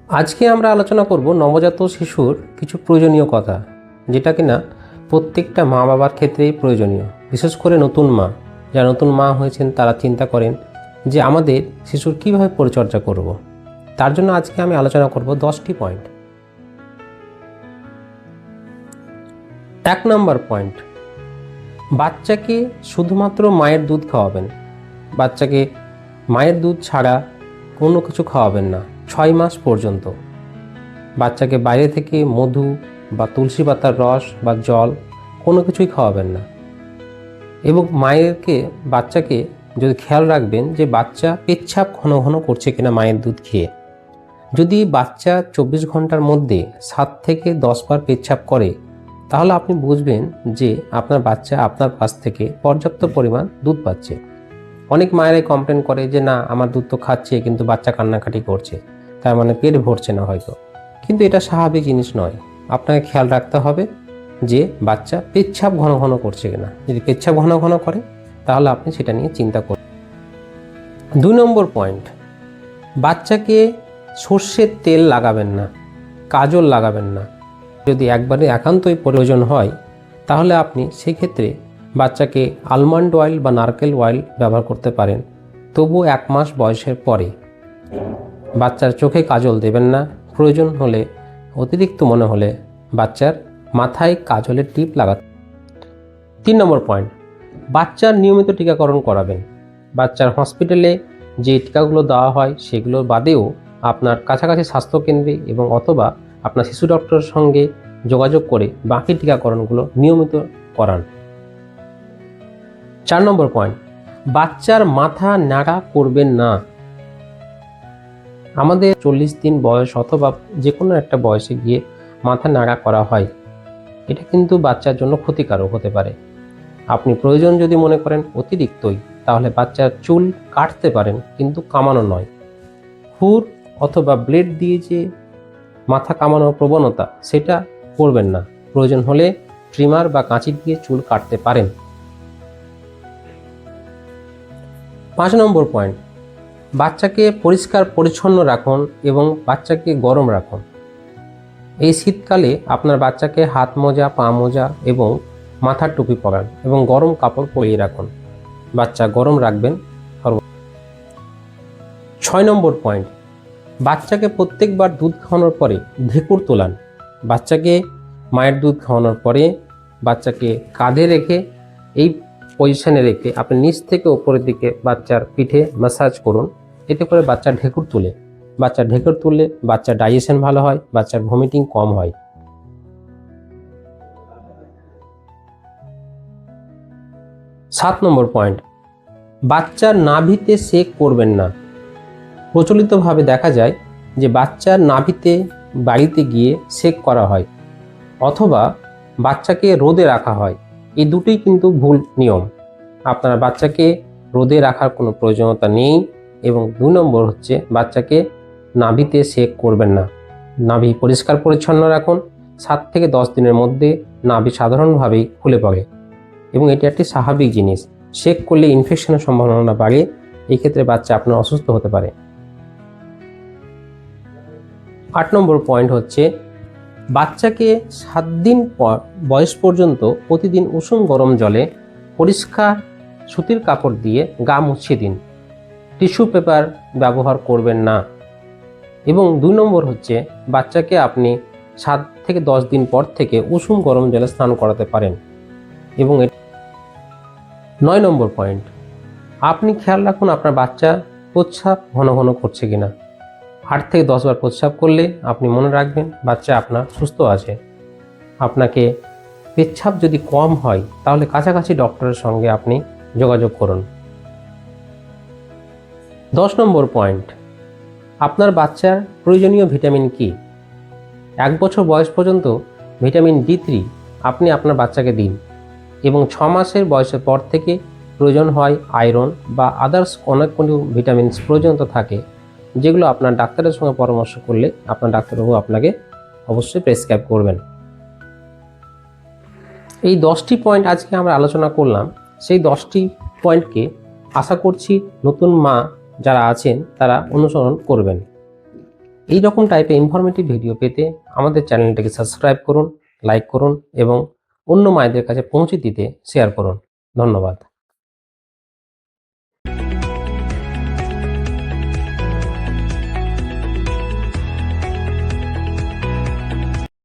আজকে আমরা আলোচনা করব নবজাত শিশুর কিছু প্রয়োজনীয় কথা, যেটা কিনা প্রত্যেকটা মা বাবার ক্ষেত্রেই প্রয়োজনীয়। বিশেষ করে নতুন মা, যারা নতুন মা হয়েছেন তারা চিন্তা করেন যে আমাদের শিশুর কীভাবে পরিচর্যা করব। তার জন্য আজকে আমি আলোচনা করব 10টি পয়েন্ট। 1 নম্বর পয়েন্ট, বাচ্চাকে শুধুমাত্র মায়ের দুধ খাওয়াবেন। বাচ্চাকে মায়ের দুধ ছাড়া কোনো কিছু খাওয়াবেন না 6 মাস পর্যন্ত। বাচ্চাকে বাইরে থেকে মধু বা তুলসী পাতার রস বা জল কোনো কিছুই খাওয়াবেন না। এবং বাচ্চাকে যদি খেয়াল রাখবেন যে বাচ্চা পেচ্ছাপ ঘন ঘন করছে কিনা মায়ের দুধ খেয়ে। যদি বাচ্চা 24 ঘন্টার মধ্যে 7 থেকে 10 বার পেচ্ছাপ করে, তাহলে আপনি বুঝবেন যে আপনার বাচ্চা আপনার কাছ থেকে পর্যাপ্ত পরিমাণ দুধ পাচ্ছে। অনেক মায়েরাই কমপ্লেন করে যে না, আমার দুধ তো খাচ্ছে কিন্তু বাচ্চা কান্নাকাটি করছে, তার মানে পেট ভরছে না হয়তো। কিন্তু এটা স্বাভাবিক জিনিস নয়। আপনাকে খেয়াল রাখতে হবে যে বাচ্চা পেচ্ছাপ ঘন ঘন করছে কিনা। যদি পেচ্ছাপ ঘন ঘন করে তাহলে আপনি সেটা নিয়ে চিন্তা করুন। 2 নম্বর পয়েন্ট, বাচ্চাকে সর্ষের তেল লাগাবেন না, কাজল লাগাবেন না। যদি একবারে একান্তই প্রয়োজন হয় তাহলে আপনি সেক্ষেত্রে বাচ্চাকে আলমন্ড অয়েল বা নারকেল অয়েল ব্যবহার করতে পারেন। তবুও 1 মাস বয়সের পরে বাচ্চার চোখে কাজল দেবেন না। প্রয়োজন হলে, অতিরিক্ত মনে হলে বাচ্চার মাথায় কাজলের টিপ লাগাতে। 3 নম্বর পয়েন্ট, বাচ্চার নিয়মিত টিকাকরণ করাবেন। বাচ্চার হসপিটালে যে টিকাগুলো দেওয়া হয় সেগুলো বাদেও আপনার কাছাকাছি স্বাস্থ্যকেন্দ্রে এবং অথবা আপনার শিশু ডক্টরের সঙ্গে যোগাযোগ করে বাকি টিকাকরণগুলো নিয়মিত করান। 4 নম্বর পয়েন্ট, বাচ্চার মাথা নাড়া করবেন না। আমাদের 40 দিন বয়স অথবা যে কোনো একটা বয়সে গিয়ে মাথা নাড়া করা হয়। এটা কিন্তু বাচ্চার জন্য ক্ষতিকারক হতে পারে। আপনি প্রয়োজন যদি মনে করেন অতিরিক্তই, তাহলে বাচ্চার চুল কাটতে পারেন, কিন্তু কামানো নয়। খুর অথবা ব্লেড দিয়ে যে মাথা কামানোর প্রবণতা, সেটা করবেন না। প্রয়োজন হলে ট্রিমার বা কাঁচি দিয়ে চুল কাটতে পারেন। 5 নম্বর পয়েন্ট, বাচ্চাকে পরিষ্কার পরিচ্ছন্ন রাখুন এবং বাচ্চাকে গরম রাখুন। এই শীতকালে আপনার বাচ্চাকে হাত মোজা, পা মোজা এবং মাথার টুপি পরান এবং গরম কাপড় পরিয়ে রাখুন। বাচ্চা গরম রাখবেন। 6 নম্বর পয়েন্ট, বাচ্চাকে প্রত্যেকবার দুধ খাওয়ানোর পরে ঢেকুর তোলান। বাচ্চাকে মায়ের দুধ খাওয়ানোর পরে বাচ্চাকে কাঁধে রেখে, এই পজিশনে রেখে আপনি নিচ থেকে উপরের দিকে বাচ্চার পিঠে ম্যাসাজ করুন। এতে করে বাচ্চা ঢেকুর তুলে। বাচ্চা ঢেকুর তুললে বাচ্চার ডাইজেশন ভালো হয়, বাচ্চার ভমিটিং কম হয়। 7 নম্বর পয়েন্ট, বাচ্চার নাভিতে সেক করবেন না। প্রচলিতভাবে দেখা যায় যে বাচ্চার নাভিতে বাড়িতে গিয়ে সেক করা হয় অথবা বাচ্চাকে রোদে রাখা হয়। এই দুটোই কিন্তু ভুল নিয়ম। আপনার বাচ্চাকে রোদে রাখার কোনো প্রয়োজনীয়তা নেই। এবং 2 নম্বর হচ্ছে, বাচ্চাকে নাভিতে সেক করবেন না। নাভি পরিষ্কার পরিচ্ছন্ন রাখুন। 7 থেকে 10 দিনের মধ্যে নাভি সাধারণভাবেই খুলে পড়ে এবং এটি একটি স্বাভাবিক জিনিস। সেক করলে ইনফেকশনের সম্ভাবনা বাড়ে। এই ক্ষেত্রে বাচ্চা আপনার অসুস্থ হতে পারে। 8 নম্বর পয়েন্ট হচ্ছে, বাচ্চাকে 7 দিন বয়স পর্যন্ত প্রতিদিন উষুম গরম জলে পরিষ্কার সুতির কাপড় দিয়ে গা মুছিয়ে দিন। টিস্যু পেপার ব্যবহার করবেন না। এবং 2 নম্বর হচ্ছে, বাচ্চাকে আপনি 7 থেকে 10 দিন পর থেকে উষুম গরম জলে স্নান করাতে পারেন। এবং 9 নম্বর পয়েন্ট, আপনি খেয়াল রাখুন আপনার বাচ্চা প্রস্রাব ঘন ঘন করছে কিনা। 8 থেকে 10 বার প্রস্রাব করলে আপনি মনে রাখবেন বাচ্চা আপনার সুস্থ আছে। আপনাকে পেচ্ছাপ যদি কম হয় তাহলে কাছাকাছি ডক্টরের সঙ্গে আপনি যোগাযোগ করুন। 10 নম্বর পয়েন্ট, আপনার বাচ্চার প্রয়োজনীয় ভিটামিন কি? 1 বছর বয়স পর্যন্ত ভিটামিন D3 আপনি আপনার বাচ্চাকে দিন এবং 6 মাসের বয়সের পর থেকে প্রয়োজন হয় আয়রন বা আদার্স অনেক কোনো ভিটামিনস প্রয়োজনীয়তা থাকে, যেগুলো আপনার ডাক্তারের সঙ্গে পরামর্শ করলে আপনার ডাক্তারবাবু আপনাকে অবশ্যই প্রেসক্রাইব করবেন। এই 10টি পয়েন্ট আজকে আমরা আলোচনা করলাম। সেই 10টি পয়েন্টকে আশা করছি নতুন মা যারা আছেন তারা অনুসরণ করবেন। এই রকম টাইপের ইনফরমেটিভ ভিডিও পেতে আমাদের চ্যানেলটিকে সাবস্ক্রাইব করুন, লাইক করুন এবং অন্য মায়েদের কাছে পৌঁছে দিতে শেয়ার করুন। ধন্যবাদ।